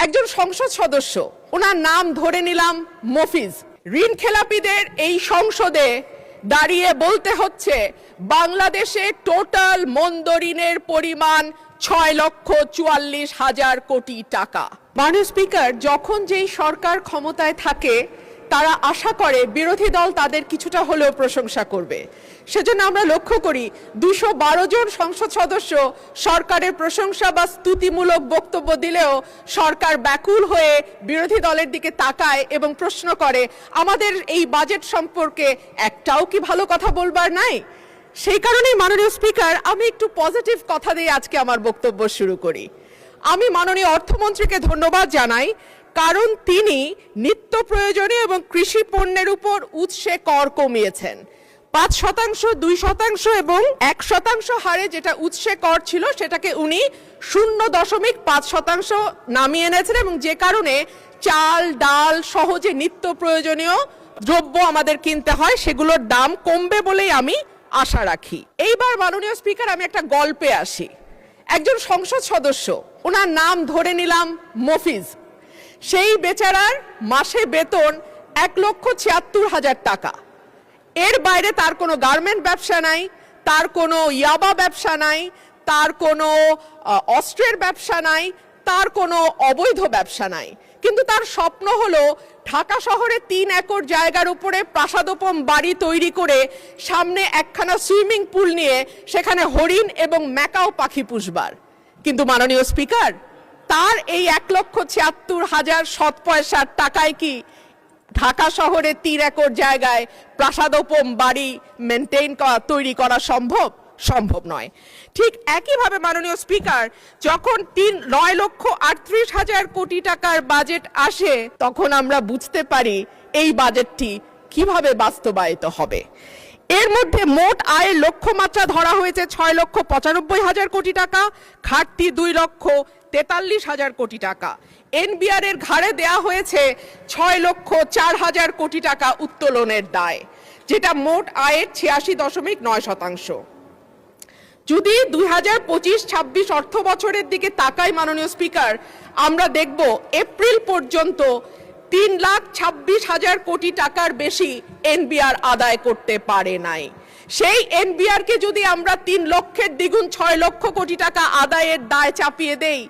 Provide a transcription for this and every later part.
একজন সংসদ সদস্য, ওনার নাম ধরে নিলাম মফিজ, ঋণ খেলাপিদের এই সংসদে দাঁড়িয়ে বলতে হচ্ছে বাংলাদেশে টোটাল মন্দ ঋণের পরিমাণ 6,44,000 কোটি টাকা। মাননীয় স্পিকার, যখন যেই সরকার ক্ষমতায় থাকে তারা আশা করে বিরোধী দল তাদের কিছুটা হলেও প্রশংসা করবে। সেজন্য আমরা লক্ষ্য করি 212 জন সংসদ সদস্য সরকারের প্রশংসা বা স্তুতিমূলক বক্তব্য দিলেও সরকার ব্যাকুল হয়ে বিরোধী দলের দিকে তাকায় এবং প্রশ্ন করে আমাদের এই বাজেট সম্পর্কে একটাও কি ভালো কথা বলবার নাই। সেই কারণেই মাননীয় স্পিকার, আমি একটু পজিটিভ কথা দিয়ে আজকে আমার বক্তব্য শুরু করি। আমি মাননীয় অর্থমন্ত্রীকে ধন্যবাদ জানাই, কারণ তিনি নিত্য প্রয়োজনীয় এবং কৃষি পণ্যের উপর উৎসে কর কমিয়েছেন। 5%, 2% এবং 1% হারে যেটা উৎসে কর ছিল সেটাকে উনি 0.5% নামিয়ে এনেছেন, এবং যে কারণে চাল ডাল সহ যে নিত্য প্রয়োজনীয় দ্রব্য আমাদের কিনতে হয় সেগুলোর দাম কমবে বলেই আমি আশা রাখি। এইবার মাননীয় স্পিকার, আমি একটা গল্পে আসি। একজন সংসদ সদস্য, ওনার নাম ধরে নিলাম মফিজ, সেই বেচারার মাসে বেতন 1,76,000 টাকা। এর বাইরে তার কোনো গার্মেন্ট ব্যবসা নাই, তার কোনো ইয়াবা ব্যবসা নাই, তার কোনো অস্ত্রের ব্যবসা নাই, তার কোনো অবৈধ ব্যবসা নাই। কিন্তু তার স্বপ্ন হলো ঢাকা শহরে 3 একর জায়গার উপরে প্রাসাদোপম বাড়ি তৈরি করে সামনে একখানা সুইমিং পুল নিয়ে সেখানে হরিণ এবং ম্যাকাও পাখি পুষবার। কিন্তু মাননীয় স্পিকার, তার এই 1,76,000 সৎ পয়সার টাকায় কি ঢাকা শহরে 3 একর জায়গায় প্রাসাদোপম বাড়ি মেনটেইন করা, তৈরি করা সম্ভব? সম্ভব নয়। ঠিক একইভাবে মাননীয় স্পিকার, যখন 9,38,000 কোটি টাকার বাজেট আসে তখন আমরা বুঝতে পারি এই বাজেটটি কিভাবে বাস্তবায়িত হবে। এর মধ্যে মোট আয়ের লক্ষ্যমাত্রা ধরা হয়েছে 6,95,000 কোটি টাকা, ঘাটতি 2,43,000 কোটি টাকা। এনবিআর এর ঘাড়ে দেয়া হয়েছে 6,04,000 কোটি টাকা উত্তোলনের দায়, যেটা মোট আয়ের 86.9%। যদি 2025-26 অর্থ বছরের দিকে তাকাই মাননীয় স্পিকার, আমরা দেখব এপ্রিল পর্যন্ত 3,26,000 কোটি টাকার বেশি এনবিআর আদায় করতে পারে নাই। সেই এনবিআর কে যদি আমরা 3 লক্ষের দ্বিগুণ 6 লক্ষ কোটি টাকা আদায়ের দায় চাপিয়ে দেই,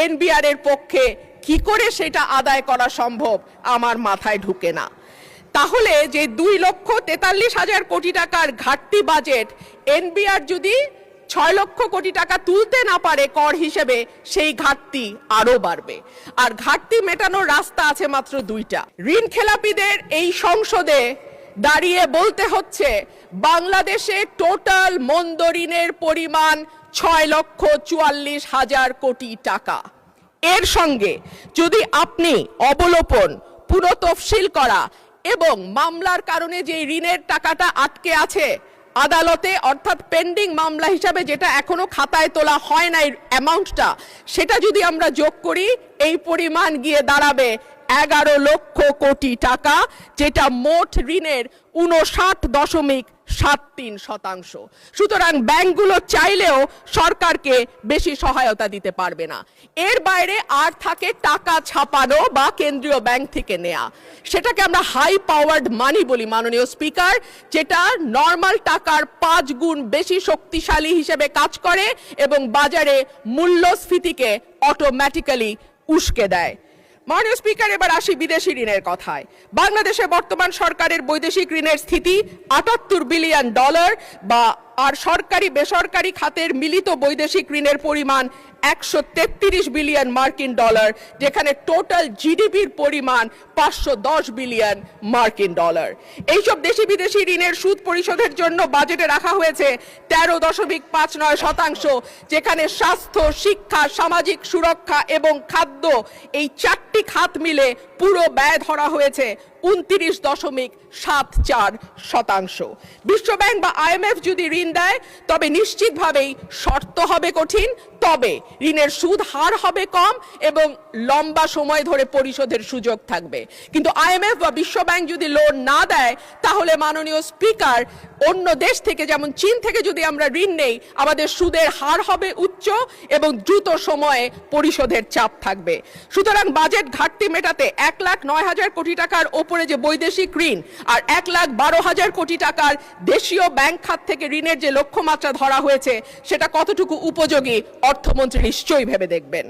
এনবিআর এর পক্ষে কি করে সেটা আদায় করা সম্ভব আমার মাথায় ঢুকে না। তাহলে যে 2,43,000 কোটি টাকার ঘাটতি বাজেট, এনবিআর যদি 6 লক্ষ কোটি টাকা তুলতে না পারে কর হিসেবে, সেই ঘাটতি আরো বাড়বে। আর ঘাটতি মেটানোর রাস্তা আছে মাত্র 2টা। ঋণ খেলাপিদের এই সংসদে দাঁড়িয়ে বলতে হচ্ছে বাংলাদেশে টোটাল মন্দ ঋণের পরিমাণ 6,44,000 কোটি টাকা। এর সঙ্গে যদি আপনি অবলোপন, পুনঃতফসিল করা এবং মামলার কারণে যে ঋণের টাকাটা আটকে আছে আদালতে, অর্থাৎ পেন্ডিং মামলা হিসাবে যেটা এখনো খাতায় তোলা হয় নাই অ্যামাউন্টটা, সেটা যদি আমরা যোগ করি, এই পরিমাণ গিয়ে দাঁড়াবে 11 লক্ষ কোটি টাকা, যেটা মোট ঋণের 59.73%। সুতরাং ব্যাংকগুলো চাইলেও সরকারকে বেশি সহায়তা দিতে পারবে না। এর বাইরে আর থাকে টাকা ছাপানো বা কেন্দ্রীয় ব্যাংক থেকে নেয়া, সেটাকে আমরা হাই পাওয়ার্ড মানি বলি মাননীয় স্পিকার, যেটা নর্মাল টাকার 5 গুণ বেশি শক্তিশালী হিসেবে কাজ করে এবং বাজারে মূল্যস্ফীতিকে অটোমেটিক্যালি উস্কে দেয়। মাননীয় স্পিকার, এবার আসি বিদেশি ঋণের কথায়। বাংলাদেশে বর্তমান সরকারের বৈদেশিক ঋণের স্থিতি $78 বিলিয়ন, বা আর সরকারি বেসরকারি খাতের মিলিত বৈদেশিক ঋণের পরিমাণ $133 বিলিয়ন, যেখানে টোটাল জিডিপির পরিমাণ $510 বিলিয়ন। এইসব দেশি বিদেশি ঋণের সুদ পরিশোধের জন্য বাজেটে রাখা হয়েছে 13.59%, যেখানে স্বাস্থ্য, শিক্ষা, সামাজিক সুরক্ষা এবং খাদ্য, এই 4টি খাত মিলে পুরো ব্যয় ধরা হয়েছে 29.74%। বিশ্বব্যাংক বা IMF যদি ঋণ দেয় তবে নিশ্চিতভাবেই শর্ত হবে কঠিন, তবে ঋণের সুদ হার হবে কম এবং লম্বা সময় ধরে পরিশোধের সুযোগ থাকবে। কিন্তু IMF বা বিশ্বব্যাংক যদি লোন না দেয় তাহলে মাননীয় স্পিকার অন্য দেশ থেকে, যেমন চীন থেকে যদি আমরা ঋণ নেই, আমাদের সুদের হার হবে উচ্চ এবং দ্রুত সময়ে পরিশোধের চাপ থাকবে। সুতরাং বাজেট ঘাটতি মেটাতে 1,09,000 কোটি টাকার ওপরে যে বৈদেশিক ঋণ আর 1,12,000 কোটি টাকার দেশীয় ব্যাংক খাত থেকে ঋণের যে লক্ষ্যমাত্রা ধরা হয়েছে সেটা কতটুকু উপযোগী অর্থমন্ত্রী নিশ্চয়ই ভেবে দেখবেন।